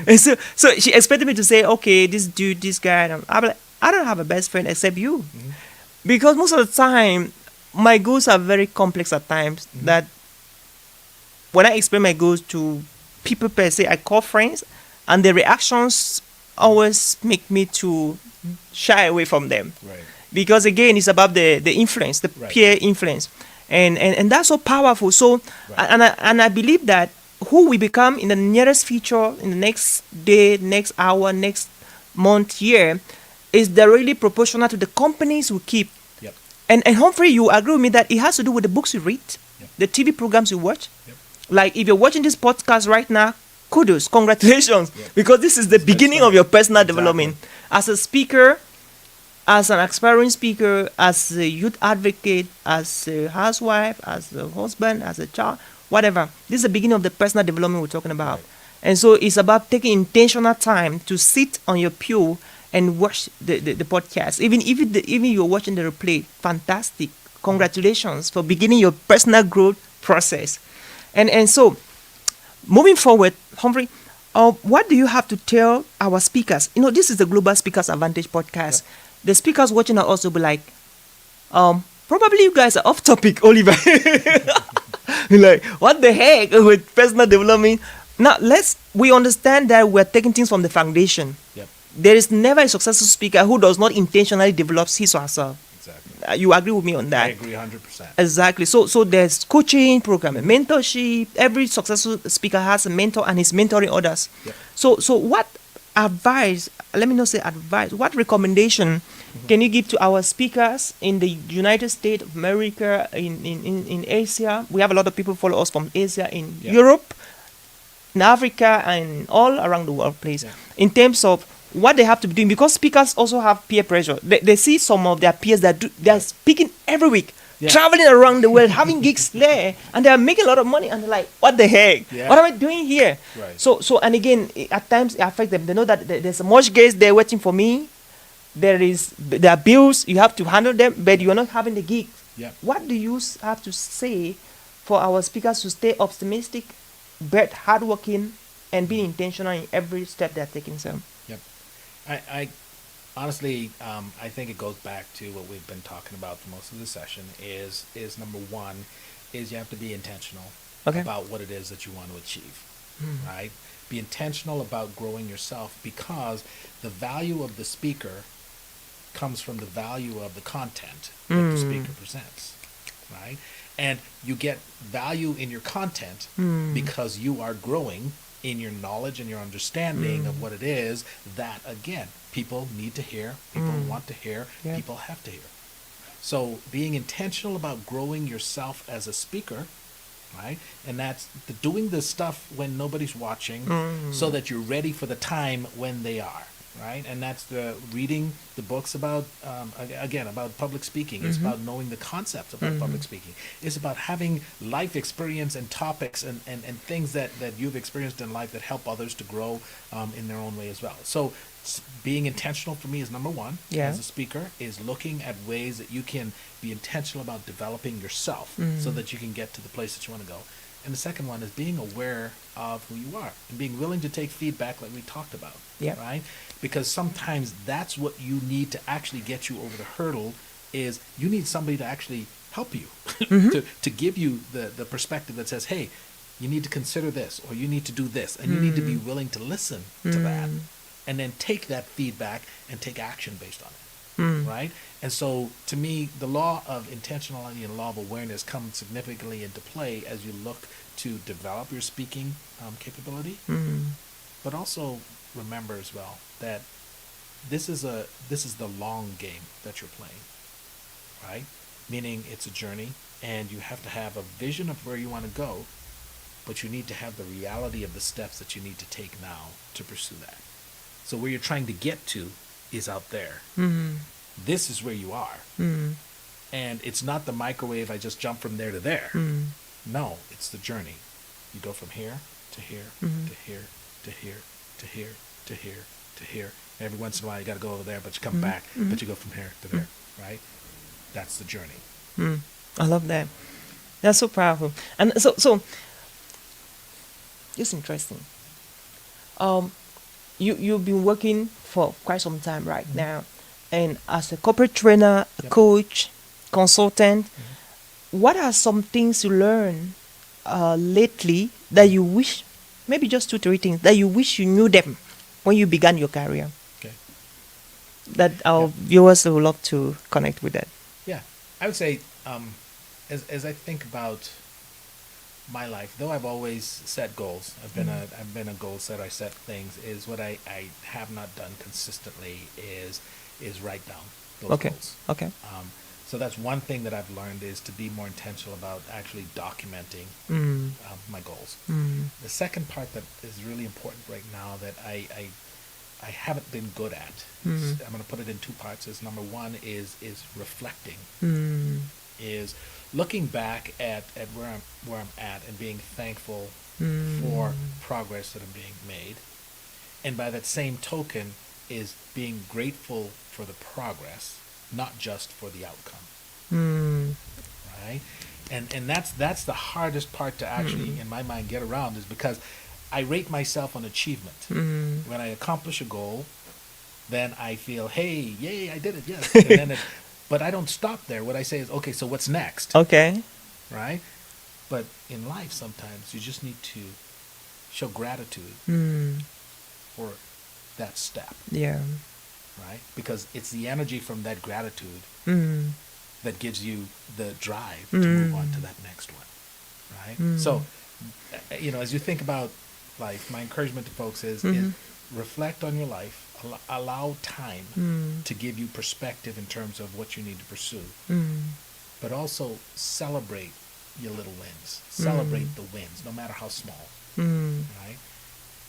And so she expected me to say, "Okay, this dude, this guy." And I'm like, "I don't have a best friend except you." Mm-hmm. Because most of the time, my goals are very complex at times, that when I explain my goals to people per se, I call friends, and the reactions always make me to shy away from them. Right. Because again, it's about the influence, the Right. peer influence. And that's so powerful. So, Right. and I believe that who we become in the nearest future, in the next day, next hour, next month, year, is directly proportional to the companies we keep. Yep. And Humphrey, you agree with me that it has to do with the books you read, Yep. the TV programs you watch. Yep. Like if you're watching this podcast right now, kudos, congratulations, Yep. because this is the beginning of your personal Exactly. development. As a speaker, as an aspiring speaker, as a youth advocate, as a housewife, as a husband, as a child, whatever. This is the beginning of the personal development we're talking about. Right. And so it's about taking intentional time to sit on your pew and watch the podcast. Even you're watching the replay, fantastic. Congratulations for beginning your personal growth process. And so moving forward, Humphrey, what do you have to tell our speakers? This is the Global Speakers Advantage podcast. The speakers watching are also be like, probably you guys are off topic, Oliver. Like, what the heck with personal development? Now, we understand that we're taking things from the foundation. Yep. There is never a successful speaker who does not intentionally develop his or herself. Exactly. You agree with me on that? I agree 100%. Exactly. So there's coaching program, mentorship. Every successful speaker has a mentor and is mentoring others. Yep. So what advice, let me not say advice, what recommendation can you give to our speakers in the United States of America, in Asia? We have a lot of people follow us from Asia, in Europe, in Africa, and all around the world, please. Yeah. In terms of what they have to be doing, because speakers also have peer pressure. They see some of their peers they are speaking every week, traveling around the world, having gigs there, and they are making a lot of money, and they're like, what the heck? Yeah. What am I doing here? Right. So and again, at times it affects them. They know that there's a mortgage there waiting for me. There are bills, you have to handle them, but you're not having the gig. Yeah. What do you have to say for our speakers to stay optimistic, but hardworking, and being intentional in every step they're taking, sir? Yep. I honestly, I think it goes back to what we've been talking about for most of the session is number one, is you have to be intentional about what it is that you want to achieve, right? Be intentional about growing yourself, because the value of the speaker comes from the value of the content that the speaker presents, right? And you get value in your content because you are growing in your knowledge and your understanding of what it is that, again, people need to hear, people want to hear, people have to hear. So being intentional about growing yourself as a speaker, right? And that's doing this stuff when nobody's watching so that you're ready for the time when they are, right? And that's the reading the books about, again, about public speaking. It's about knowing the concepts about public speaking. It's about having life experience and topics and things that you've experienced in life that help others to grow in their own way as well. So being intentional for me is number one as a speaker, is looking at ways that you can be intentional about developing yourself so that you can get to the place that you want to go. And the second one is being aware of who you are and being willing to take feedback like we talked about, right? Because sometimes that's what you need to actually get you over the hurdle, is you need somebody to actually help you, to give you the perspective that says, hey, you need to consider this, or you need to do this, and you need to be willing to listen to that, and then take that feedback and take action based on it, right? And so, to me, the law of intentionality and law of awareness come significantly into play as you look to develop your speaking capability, but also remember as well that this is the long game that you're playing. right? Meaning it's a journey, and you have to have a vision of where you want to go, but you need to have the reality of the steps that you need to take now to pursue that. So where you're trying to get to is out there. This is where you are. And it's not the microwave, I just jump from there to there. No, it's the journey. You go from here to here, to here, to here, to here, to here, to here. And every once in a while you got to go over there, but you come back, but you go from here to there, right? That's the journey. I love that. That's so powerful. And so it's interesting. You've been working for quite some time right now, and as a corporate trainer, a coach, consultant, what are some things you learned lately that you wish, maybe just 2-3 things that you wish you knew them when you began your career? Okay. That our viewers would love to connect with that. Yeah, I would say, as I think about my life, though I've always set goals, I've been a goal setter. I set things. Is what I have not done consistently is write down those goals. Okay. So that's one thing that I've learned, is to be more intentional about actually documenting my goals. The second part that is really important right now that I haven't been good at, I'm going to put it in 2 parts. Is number one is reflecting, is looking back at where I'm at and being thankful for progress that I'm being made, and by that same token is being grateful for the progress, not just for the outcome. Right? And that's the hardest part to actually, in my mind, get around, is because I rate myself on achievement. When I accomplish a goal, then I feel, hey, yay, I did it, yes. And then but I don't stop there. What I say is, okay, so what's next? Okay. Right? But in life, sometimes you just need to show gratitude for that step. Yeah. Right? Because it's the energy from that gratitude that gives you the drive to move on to that next one. Right? So, as you think about life, my encouragement to folks is reflect on your life. Allow time to give you perspective in terms of what you need to pursue. But also celebrate your little wins. Celebrate the wins, no matter how small. Right?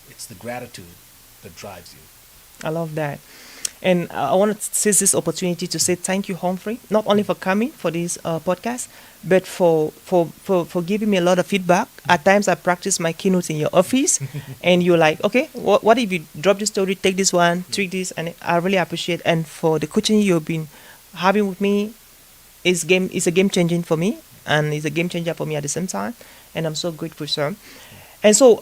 It's the gratitude that drives you. I love that. And I want to seize this opportunity to say thank you, Humphrey, not only for coming for this podcast, but for giving me a lot of feedback. At times I practice my keynotes in your office, and you're like, okay, what if you drop this story, take this one, tweak this, and I really appreciate. And for the coaching you've been having with me, it's a game changing for me, and it's a game changer for me at the same time. And I'm so grateful, sir. And so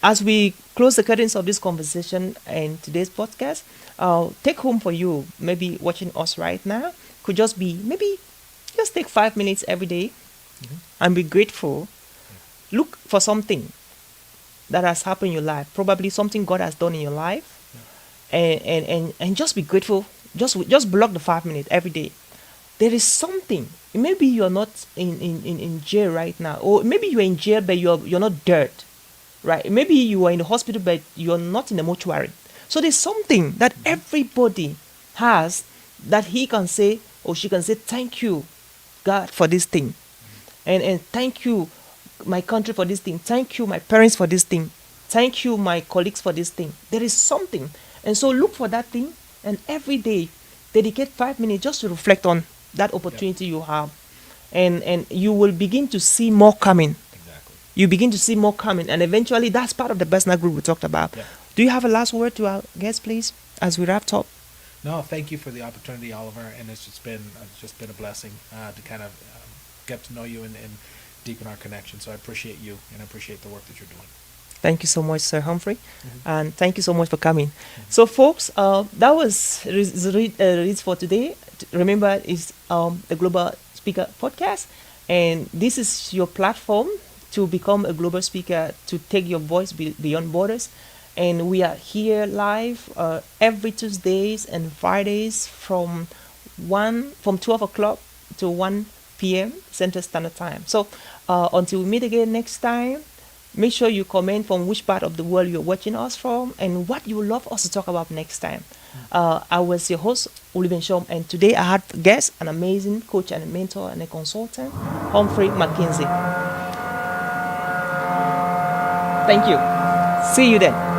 as we close the curtains of this conversation and today's podcast, take home for you, maybe watching us right now, could just be maybe just take 5 minutes every day and be grateful. Look for something that has happened in your life, probably something God has done in your life, and just be grateful. Just block the 5 minutes every day. There is something. Maybe you're not in jail right now, or maybe you're in jail but you're not dead, right? Maybe you are in the hospital but you're not in the mortuary. So there's something that everybody has that he can say or she can say, thank you, God, for this thing. And thank you, my country, for this thing. Thank you, my parents, for this thing. Thank you, my colleagues, for this thing. There is something. And so look for that thing, and every day dedicate 5 minutes just to reflect on that opportunity you have. And you will begin to see more coming. Exactly. You begin to see more coming. And eventually that's part of the Bestself group we talked about. Yeah. Do you have a last word to our guests, please, as we wrap up? No, thank you for the opportunity, Oliver, and it's just been a blessing to kind of get to know you and deepen our connection. So I appreciate you, and I appreciate the work that you're doing. Thank you so much, Sir Humphrey, and thank you so much for coming. So, folks, that was reads for today. Remember, it's the Global Speaker Podcast, and this is your platform to become a global speaker, to take your voice beyond borders. And we are here live every Tuesdays and Fridays from 12 o'clock to 1 p.m. Central Standard Time. So until we meet again next time, Make sure you comment from which part of the world you're watching us from and what you would love us to talk about next time. I was your host, Oliver Shom, and today I had a guest, an amazing coach and a mentor and a consultant, Humphrey Mckindly. Thank you. See you then.